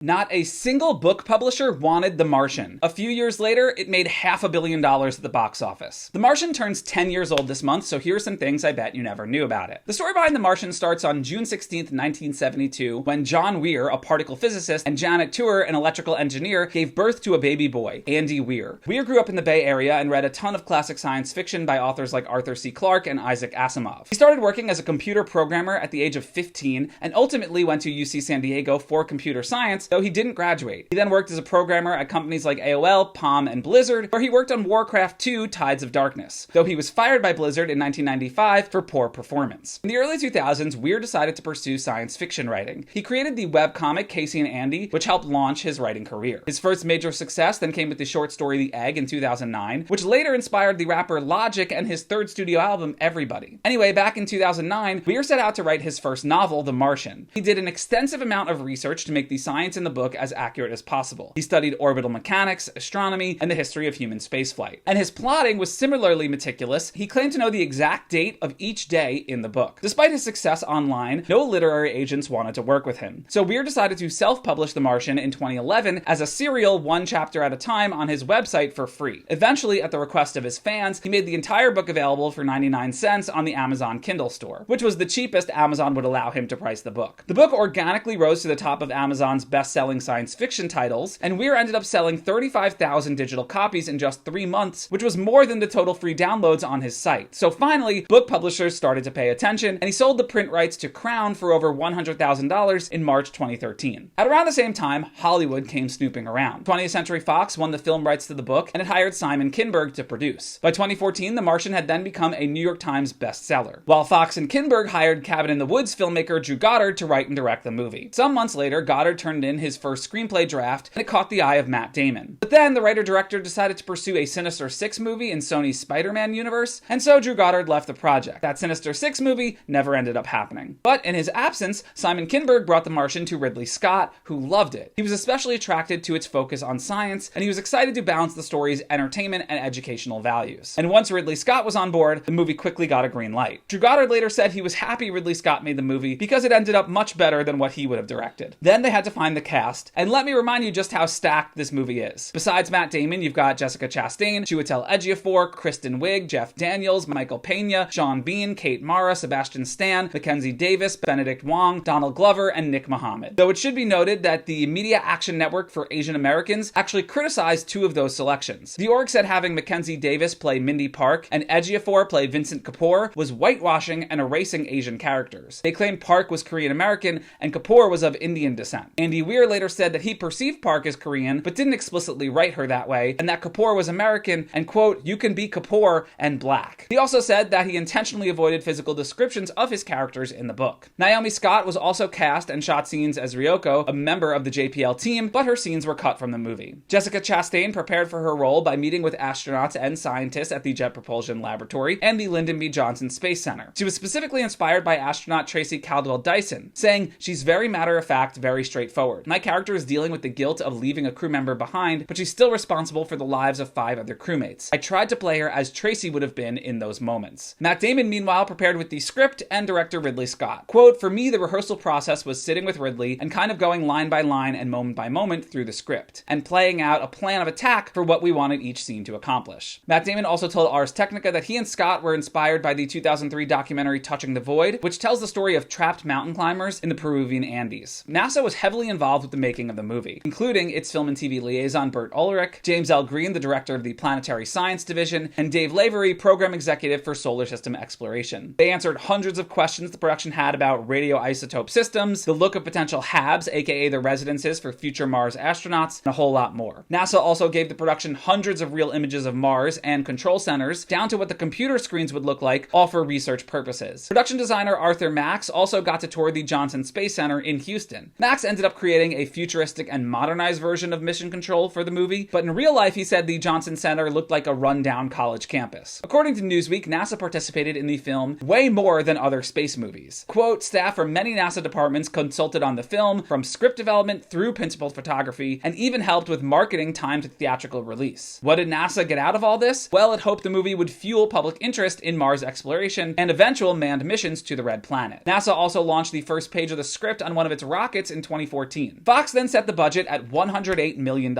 Not a single book publisher wanted The Martian. A few years later, it made $500 million at the box office. The Martian turns 10 years old this month, so here are some things I bet you never knew about it. The story behind The Martian starts on June 16th, 1972, when John Weir, a particle physicist, and Janet Tuer, an electrical engineer, gave birth to a baby boy, Andy Weir. Weir grew up in the Bay Area and read a ton of classic science fiction by authors like Arthur C. Clarke and Isaac Asimov. He started working as a computer programmer at the age of 15 and ultimately went to UC San Diego for computer science, though he didn't graduate. He then worked as a programmer at companies like AOL, Palm, and Blizzard, where he worked on Warcraft 2: Tides of Darkness, though he was fired by Blizzard in 1995 for poor performance. In the early 2000s, Weir decided to pursue science fiction writing. He created the webcomic Casey and Andy, which helped launch his writing career. His first major success then came with the short story The Egg in 2009, which later inspired the rapper Logic and his third studio album, Everybody. Anyway, back in 2009, Weir set out to write his first novel, The Martian. He did an extensive amount of research to make the science in the book as accurate as possible. He studied orbital mechanics, astronomy, and the history of human spaceflight. And his plotting was similarly meticulous. He claimed to know the exact date of each day in the book. Despite his success online, no literary agents wanted to work with him. So Weir decided to self-publish The Martian in 2011 as a serial, one chapter at a time, on his website for free. Eventually, at the request of his fans, he made the entire book available for 99 cents on the Amazon Kindle store, which was the cheapest Amazon would allow him to price the book. The book organically rose to the top of Amazon's best-selling science fiction titles, and Weir ended up selling 35,000 digital copies in just 3 months, which was more than the total free downloads on his site. So finally, book publishers started to pay attention, and he sold the print rights to Crown for over $100,000 in March 2013. At around the same time, Hollywood came snooping around. 20th Century Fox won the film rights to the book, and it hired Simon Kinberg to produce. By 2014, The Martian had then become a New York Times bestseller, while Fox and Kinberg hired Cabin in the Woods filmmaker Drew Goddard to write and direct the movie. Some months later, Goddard turned in his first screenplay draft, and it caught the eye of Matt Damon. But then the writer-director decided to pursue a Sinister Six movie in Sony's Spider-Man universe, and so Drew Goddard left the project. That Sinister Six movie never ended up happening. But in his absence, Simon Kinberg brought The Martian to Ridley Scott, who loved it. He was especially attracted to its focus on science, and he was excited to balance the story's entertainment and educational values. And once Ridley Scott was on board, the movie quickly got a green light. Drew Goddard later said he was happy Ridley Scott made the movie because it ended up much better than what he would have directed. Then they had to find the cast, and let me remind you just how stacked this movie is. Besides Matt Damon, you've got Jessica Chastain, Chiwetel Ejiofor, Kristen Wiig, Jeff Daniels, Michael Pena, Sean Bean, Kate Mara, Sebastian Stan, Mackenzie Davis, Benedict Wong, Donald Glover, and Nick Mohammed. Though it should be noted that the Media Action Network for Asian Americans actually criticized 2 of those selections. The org said having Mackenzie Davis play Mindy Park and Ejiofor play Vincent Kapoor was whitewashing and erasing Asian characters. They claimed Park was Korean American and Kapoor was of Indian descent. Andy Weir later said that he perceived Park as Korean, but didn't explicitly write her that way, and that Kapoor was American, and quote, "You can be Kapoor and black." He also said that he intentionally avoided physical descriptions of his characters in the book. Naomi Scott was also cast and shot scenes as Ryoko, a member of the JPL team, but her scenes were cut from the movie. Jessica Chastain prepared for her role by meeting with astronauts and scientists at the Jet Propulsion Laboratory and the Lyndon B. Johnson Space Center. She was specifically inspired by astronaut Tracy Caldwell Dyson, saying, "She's very matter-of-fact, very straightforward. My character is dealing with the guilt of leaving a crew member behind, but she's still responsible for the lives of 5 other crewmates. I tried to play her as Tracy would have been in those moments." Matt Damon, meanwhile, prepared with the script and director Ridley Scott. Quote, "For me, the rehearsal process was sitting with Ridley and kind of going line by line and moment by moment through the script, and playing out a plan of attack for what we wanted each scene to accomplish." Matt Damon also told Ars Technica that he and Scott were inspired by the 2003 documentary Touching the Void, which tells the story of trapped mountain climbers in the Peruvian Andes. NASA was heavily involved with the making of the movie, including its film and TV liaison Bert Ulrich, James L. Green, the director of the Planetary Science Division, and Dave Lavery, program executive for Solar System Exploration. They answered hundreds of questions the production had about radioisotope systems, the look of potential HABs, aka the residences for future Mars astronauts, and a whole lot more. NASA also gave the production hundreds of real images of Mars and control centers, down to what the computer screens would look like, all for research purposes. Production designer Arthur Max also got to tour the Johnson Space Center in Houston. Max ended up creating a futuristic and modernized version of mission control for the movie, but in real life he said the Johnson Center looked like a rundown college campus. According to Newsweek, NASA participated in the film way more than other space movies. Quote, "Staff from many NASA departments consulted on the film, from script development through principal photography, and even helped with marketing timed to theatrical release." What did NASA get out of all this? Well, it hoped the movie would fuel public interest in Mars exploration and eventual manned missions to the Red Planet. NASA also launched the first page of the script on one of its rockets in 2014. 2015. Fox then set the budget at $108 million,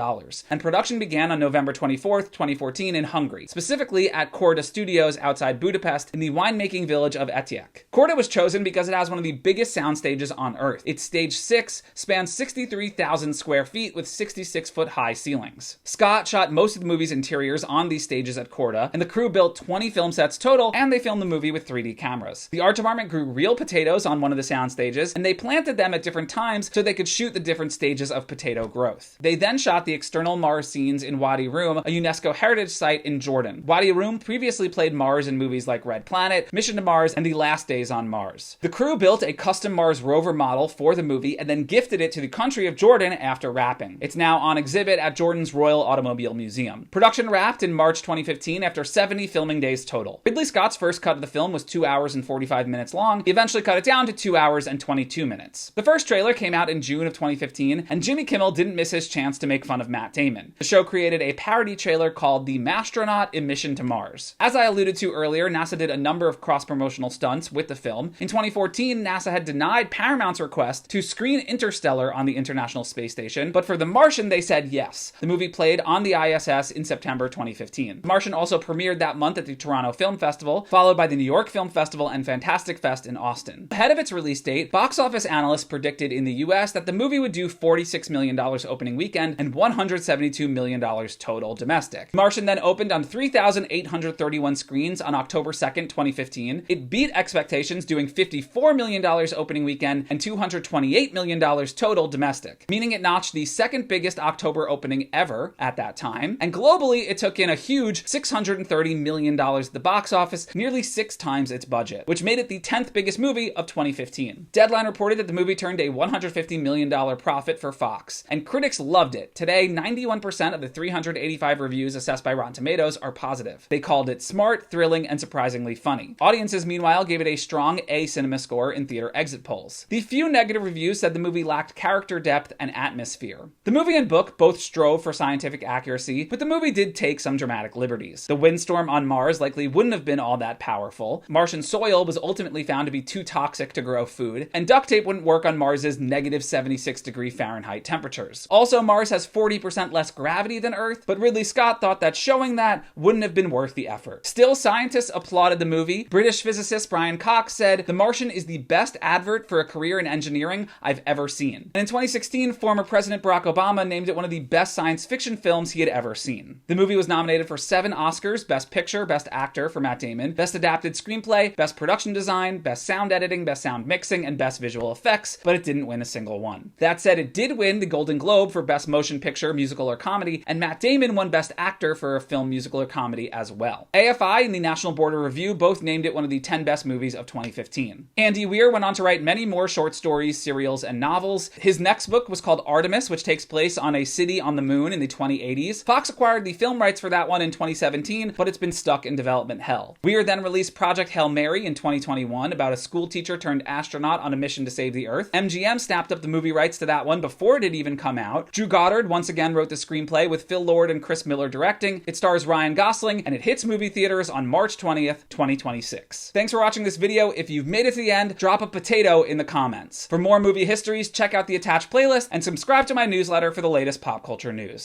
and production began on November 24th, 2014 in Hungary, specifically at Korda Studios outside Budapest in the winemaking village of Etiek. Korda was chosen because it has one of the biggest sound stages on Earth. Its Stage 6 spans 63,000 square feet with 66-foot-high ceilings. Scott shot most of the movie's interiors on these stages at Korda, and the crew built 20 film sets total, and they filmed the movie with 3D cameras. The art department grew real potatoes on one of the sound stages, and they planted them at different times so they could shoot the different stages of potato growth. They then shot the external Mars scenes in Wadi Rum, a UNESCO heritage site in Jordan. Wadi Rum previously played Mars in movies like Red Planet, Mission to Mars, and The Last Days on Mars. The crew built a custom Mars rover model for the movie and then gifted it to the country of Jordan after wrapping. It's now on exhibit at Jordan's Royal Automobile Museum. Production wrapped in March 2015 after 70 filming days total. Ridley Scott's first cut of the film was 2 hours and 45 minutes long. He eventually cut it down to 2 hours and 22 minutes. The first trailer came out in June of 2015, and Jimmy Kimmel didn't miss his chance to make fun of Matt Damon. The show created a parody trailer called The Mastronaut Mission to Mars. As I alluded to earlier, NASA did a number of cross-promotional stunts with the film. In 2014, NASA had denied Paramount's request to screen Interstellar on the International Space Station, but for The Martian, they said yes. The movie played on the ISS in September 2015. The Martian also premiered that month at the Toronto Film Festival, followed by the New York Film Festival and Fantastic Fest in Austin. Ahead of its release date, box office analysts predicted in the US that the movie would do $46 million opening weekend and $172 million total domestic. Martian then opened on 3,831 screens on October 2nd, 2015. It beat expectations, doing $54 million opening weekend and $228 million total domestic, meaning it notched the second biggest October opening ever at that time. And globally, it took in a huge $630 million at the box office, nearly 6 times its budget, which made it the 10th biggest movie of 2015. Deadline reported that the movie turned a $150 million profit for Fox, and critics loved it. Today, 91% of the 385 reviews assessed by Rotten Tomatoes are positive. They called it smart, thrilling, and surprisingly funny. Audiences, meanwhile, gave it a strong A cinema score in theater exit polls. The few negative reviews said the movie lacked character depth and atmosphere. The movie and book both strove for scientific accuracy, but the movie did take some dramatic liberties. The windstorm on Mars likely wouldn't have been all that powerful. Martian soil was ultimately found to be too toxic to grow food, and duct tape wouldn't work on Mars's negative 76-degree-Fahrenheit temperatures. Also, Mars has 40% less gravity than Earth, but Ridley Scott thought that showing that wouldn't have been worth the effort. Still, scientists applauded the movie. British physicist Brian Cox said, "The Martian is the best advert for a career in engineering I've ever seen." And in 2016, former President Barack Obama named it one of the best science fiction films he had ever seen. The movie was nominated for 7 Oscars: Best Picture, Best Actor for Matt Damon, Best Adapted Screenplay, Best Production Design, Best Sound Editing, Best Sound Mixing, and Best Visual Effects, but it didn't win a single one. That said, it did win the Golden Globe for Best Motion Picture, Musical, or Comedy, and Matt Damon won Best Actor for a film, musical, or comedy as well. AFI and the National Board of Review both named it one of the 10 best movies of 2015. Andy Weir went on to write many more short stories, serials, and novels. His next book was called Artemis, which takes place on a city on the moon in the 2080s. Fox acquired the film rights for that one in 2017, but it's been stuck in development hell. Weir then released Project Hail Mary in 2021 about a school teacher turned astronaut on a mission to save the Earth. MGM snapped up the movie rights to that one before it had even come out. Drew Goddard once again wrote the screenplay with Phil Lord and Chris Miller directing. It stars Ryan Gosling, and it hits movie theaters on March 20th, 2026. Thanks for watching this video. If you've made it to the end, drop a potato in the comments. For more movie histories, check out the attached playlist and subscribe to my newsletter for the latest pop culture news.